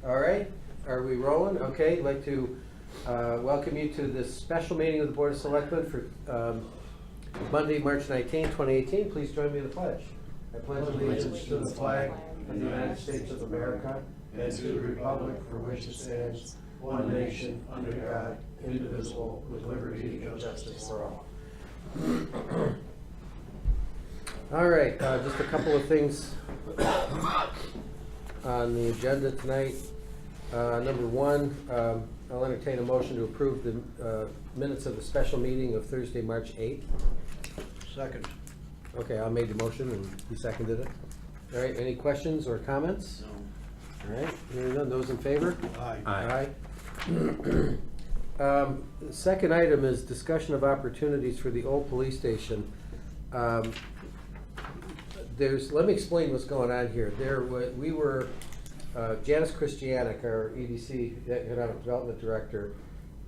All right, are we rolling? Okay, I'd like to welcome you to this special meeting of the Board of Selectmen for Monday, March 19, 2018. Please join me in the pledge. I pledge allegiance to the flag of the United States of America and to the republic for which it stands, one nation, under God, indivisible, with liberty and justice for all. All right, just a couple of things on the agenda tonight. Number one, I'll entertain a motion to approve the minutes of the special meeting of Thursday, March 8th. Second. Okay, I made the motion and you seconded it. All right, any questions or comments? No. All right, hearing none, those in favor? Aye. The second item is discussion of opportunities for the old police station. Let me explain what's going on here. We were, Janice Christianic, our EDC, Economic Development Director,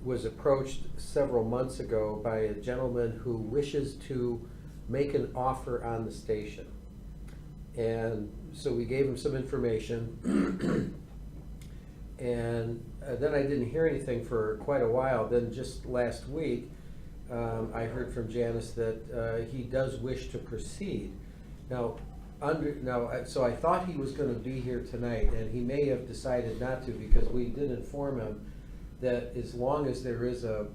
was approached several months ago by a gentleman who wishes to make an offer on the station. And so we gave him some information. And then I didn't hear anything for quite a while. Then just last week, I heard from Janice that he does wish to proceed. Now, so I thought he was going to be here tonight, and he may have decided not to, because we did inform him that as long as there is a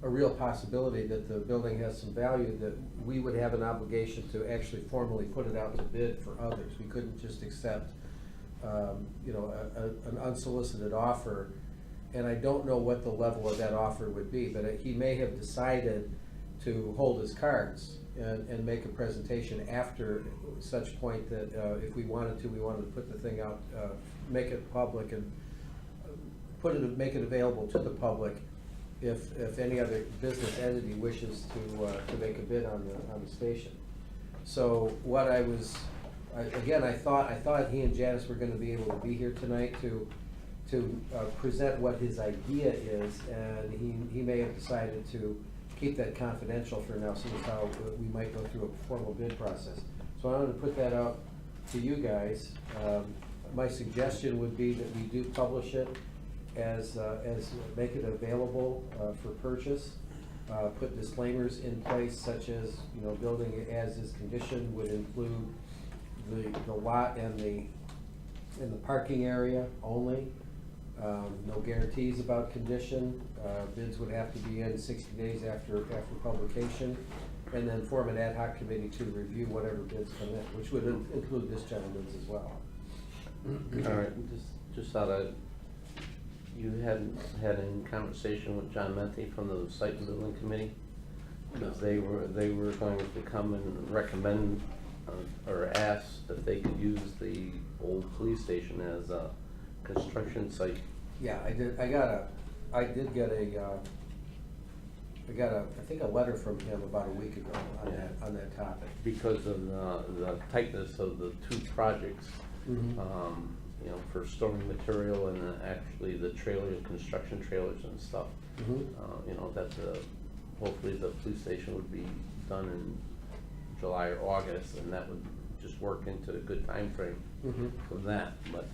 real possibility that the building has some value, that we would have an obligation to actually formally put it out to bid for others. We couldn't just accept an unsolicited offer, and I don't know what the level of that offer would be, but he may have decided to hold his cards and make a presentation after such point that if we wanted to put the thing out, make it public and make it available to the public if any other business entity wishes to make a bid on the station. So what I thought he and Janice were going to be able to be here tonight to present what his idea is, and he may have decided to keep that confidential for now, seeing how we might go through a formal bid process. So I'm going to put that out to you guys. My suggestion would be that we do publish it as make it available for purchase. Put disclaimers in place, such as building as is condition would include the lot and the parking area only. No guarantees about condition. Bids would have to be in 60 days after publication, and then form an ad hoc committee to review whatever bids come in, which would include this gentleman's as well. All right, just thought you had a conversation with John Menti from the Site and Building Committee, because they were going to come and recommend or ask that they could use the old police station as a construction site. Yeah, I did. I got I think a letter from him about a week ago on that topic. Because of the tightness of the two projects, for storing material and actually the construction trailers and stuff. That hopefully the police station would be done in July or August, and that would just work into a good time frame for that. But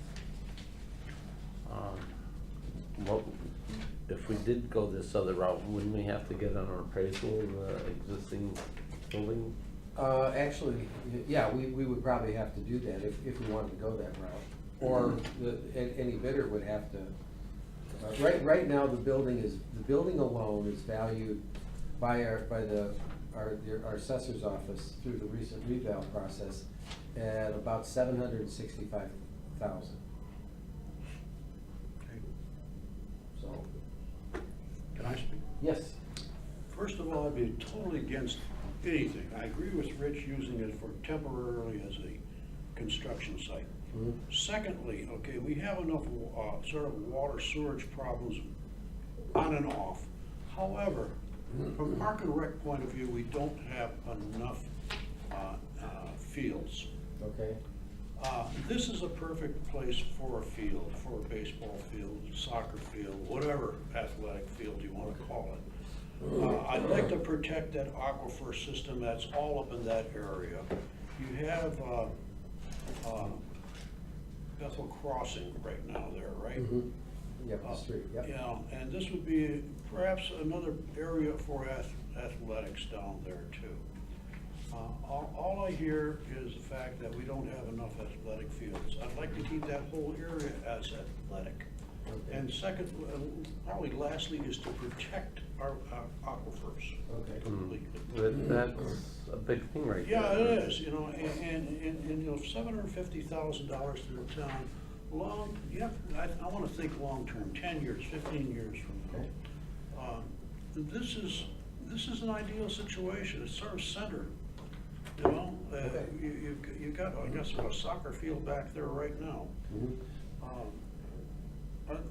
if we did go this other route, wouldn't we have to get an appraisal of the existing building? Actually, yeah, we would probably have to do that if we wanted to go that route. Or any bidder would have to. Right now, the building alone is valued by our assessor's office through the recent reval process at about $765,000. So, Can I speak? yes. First of all, I'd be totally against anything. I agree with Rich using it for temporarily as a construction site. Secondly, okay, we have enough sort of water sewerage problems on and off. However, from Park and Rec point of view, we don't have enough fields. Okay. This is a perfect place for a field, for a baseball field, soccer field, whatever athletic field you want to call it. I'd like to protect that aquifer system that's all up in that area. You have Bethel Crossing right now there, right? Mhm. Yep, the street, yep. Yeah, and this would be perhaps another area for athletics down there too. All I hear is the fact that we don't have enough athletic fields. I'd like to keep that whole area as athletic. Okay. And second, probably lastly, is to protect our aquifers Okay. completely. That's a big thing right there. Yeah, it is, you know, and you know, $750,000 to the town, I wanna think long-term, 10 years, 15 years from Okay. now. This is an ideal situation, it's sort of centered, you know? Okay. You've got, I guess, a soccer field back there right now. Mhm. But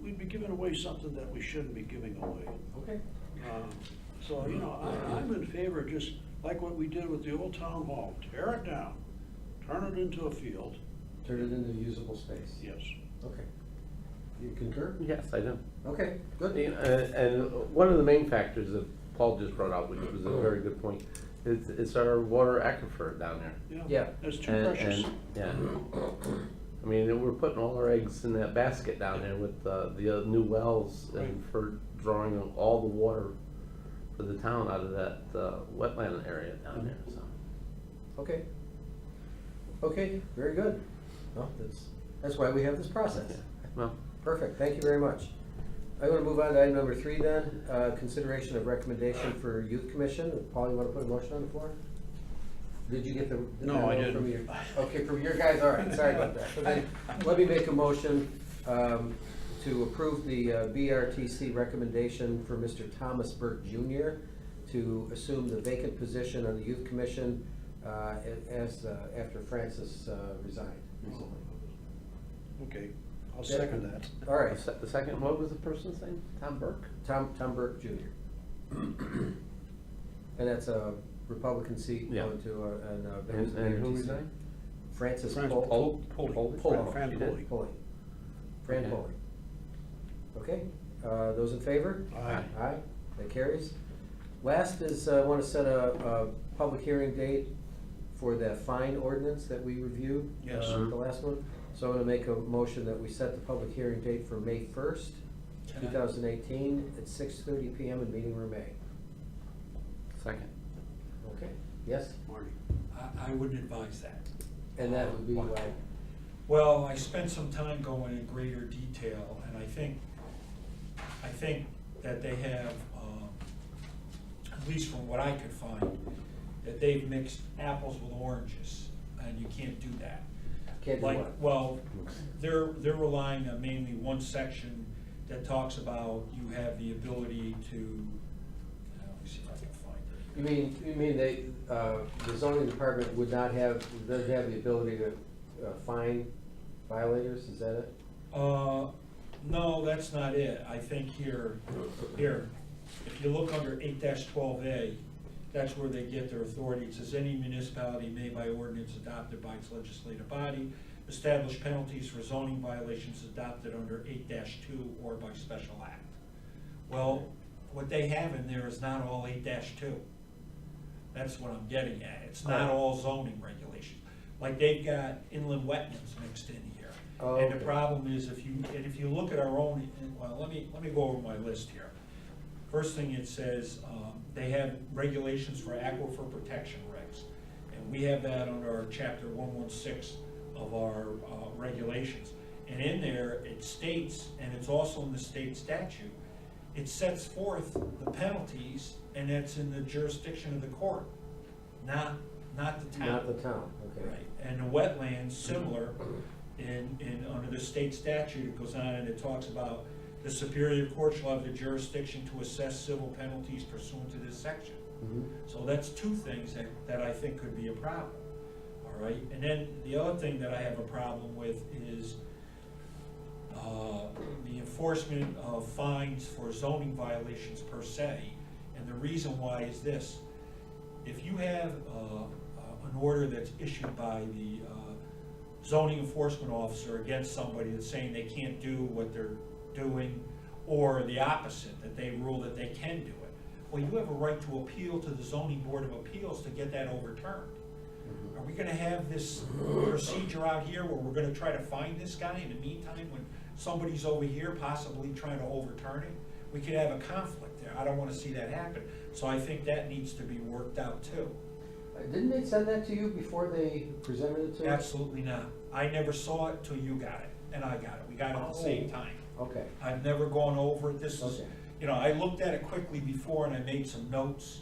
we'd be giving away something that we shouldn't be giving away. Okay. So, you know, I'm in favor of just like what we did with the old town hall, tear it down, turn it into a field. Turn it into usable space. Yes. Okay. You concur? Yes, I do. Okay, good. And one of the main factors that Paul just brought up, which was a very good point, is our water aquifer down there. Yeah. It's too And- precious. and- Yeah. I mean, we're putting all our eggs in that basket down there with the new wells Right. and for drawing all the water for the town out of that wetland area down there, so. Okay. Okay, very good. Well, that's why we have this process. Yeah. Well, Perfect, thank you very much. I'm gonna move on to item number 3 then, consideration of recommendation for youth commission. Paul, you wanna put a motion on the floor? Did you get the? No, I memo from didn't. Okay, from your guys, all right, sorry about that. So then, let me make a motion to approve the BRTC recommendation for Mr. Thomas Burke Jr. to assume the vacant position on the youth commission after Francis resigned recently. Okay, I'll second that. All right, the second, what was the person's name? Tom Burke? Tom Burke Jr. And that's a Republican seat Yeah. going to, And who resigned? Francis Francis Pol- Pulley. Pulley. Fran She did. Pulley. Pulley. Fran Okay. Pulley. Okay, those in favor? Aye. Aye, that carries. Last is, I want to set a public hearing date for that fine ordinance that we reviewed. Yes. The last one. So I'm gonna make a motion that we set the public hearing date for May 1st, 2018 at 6:30 PM in Meeting Room A. Second. Okay, yes? Marty. I wouldn't advise that. And that would be Why? like, Well, I spent some time going in greater detail, and I think that they have, at least from what I could find, that they've mixed apples with oranges, and you can't do that. can't do Like, what? well, they're relying on mainly one section that talks about you have the ability to, let me see if I can find it. You mean they, the zoning department would not have, doesn't have the ability to fine violators, is that it? No, that's not it. I think here, if you look under 8-12A, that's where they get their authority. It says any municipality may by ordinance adopted by its legislative body establish penalties for zoning violations adopted under 8-2 or by special act. Well, what they have in there is not all 8-2. That's what I'm getting at. It's not all zoning regulations. Like they've got inland wetlands mixed in here. Oh, And the okay. problem is if you look at our own, well, let me go over my list here. First thing it says, they have regulations for aquifer protection regs. And we have that under our chapter 116 of our regulations. And in there, it states, and it's also in the state statute, it sets forth the penalties, and it's in the jurisdiction of the court, not the town. Not the town, okay. Right, and the wetlands, similar, under the state statute, it goes on and it talks about the Superior Court shall have the jurisdiction to assess civil penalties pursuant to this section. Mhm. So that's two things that I think could be a problem, all right? And then the other thing that I have a problem with is the enforcement of fines for zoning violations per se. And the reason why is this: if you have an order that's issued by the zoning enforcement officer against somebody that's saying they can't do what they're doing, or the opposite, that they rule that they can do it, well, you have a right to appeal to the zoning board of appeals to get that overturned. Are we gonna have this procedure out here where we're gonna try to find this guy in the meantime when somebody's over here possibly trying to overturn it? We could have a conflict there. I don't wanna see that happen. So I think that needs to be worked out too. Didn't they send that to you before they presented it to us? Absolutely not. I never saw it till you got it, and I got it. We got it at the same time. Okay, I've never gone over it. This is, Okay. you know, I looked at it quickly before and I made some notes.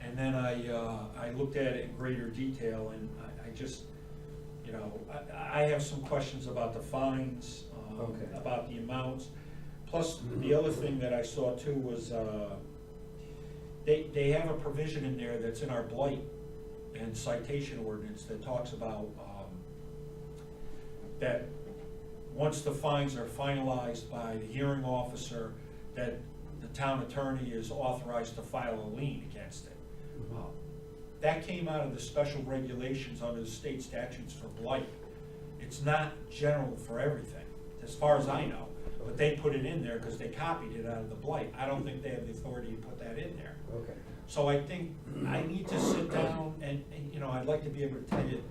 And then I looked at it in greater detail and I just, you know, I have some questions about the fines, Okay. about the amounts. Plus, the other thing that I saw too was, they have a provision in there that's in our blight and citation ordinance that talks about, that once the fines are finalized by the hearing officer, that the town attorney is authorized to file a lien against it. That came out of the special regulations under the state statutes for blight. It's not general for everything, as far as I know, but they put it in there because they copied it out of the blight. I don't think they have the authority to put that in there. okay. So I think I need to sit down and, you know, I'd like to be able to tell you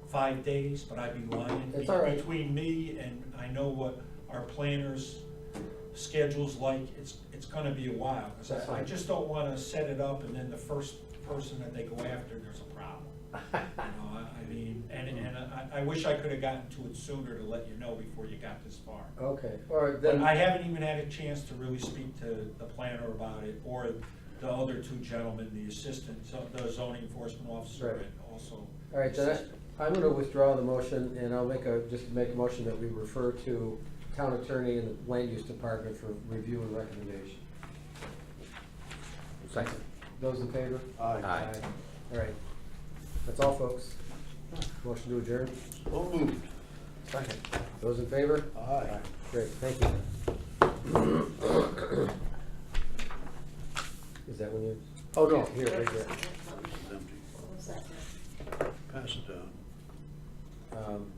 5 days, but I'd be lying. It's all right. Between me and I know what our planners' schedule's like, it's gonna be a while. 'Cause That's I fine. just don't wanna set it up and then the first person that they go after, there's a problem. You know, I mean, and I wish I could've gotten to it sooner to let you know before you got this far. Okay, all right, But then. I haven't even had a chance to really speak to the planner about it, or the other two gentlemen, the assistant, the zoning enforcement officer, Right. and also. All right, then I'm gonna withdraw the motion, and I'll just make a motion that we refer to town attorney and the land use department for review and recommendation. Second. Those in favor? Aye. All right, that's all, folks. Motion to adjourn. So moved. Second. Those in favor? Aye. Great, thank you. Is that when you, oh, no, here, right there. It's empty. What was that? Pass it down.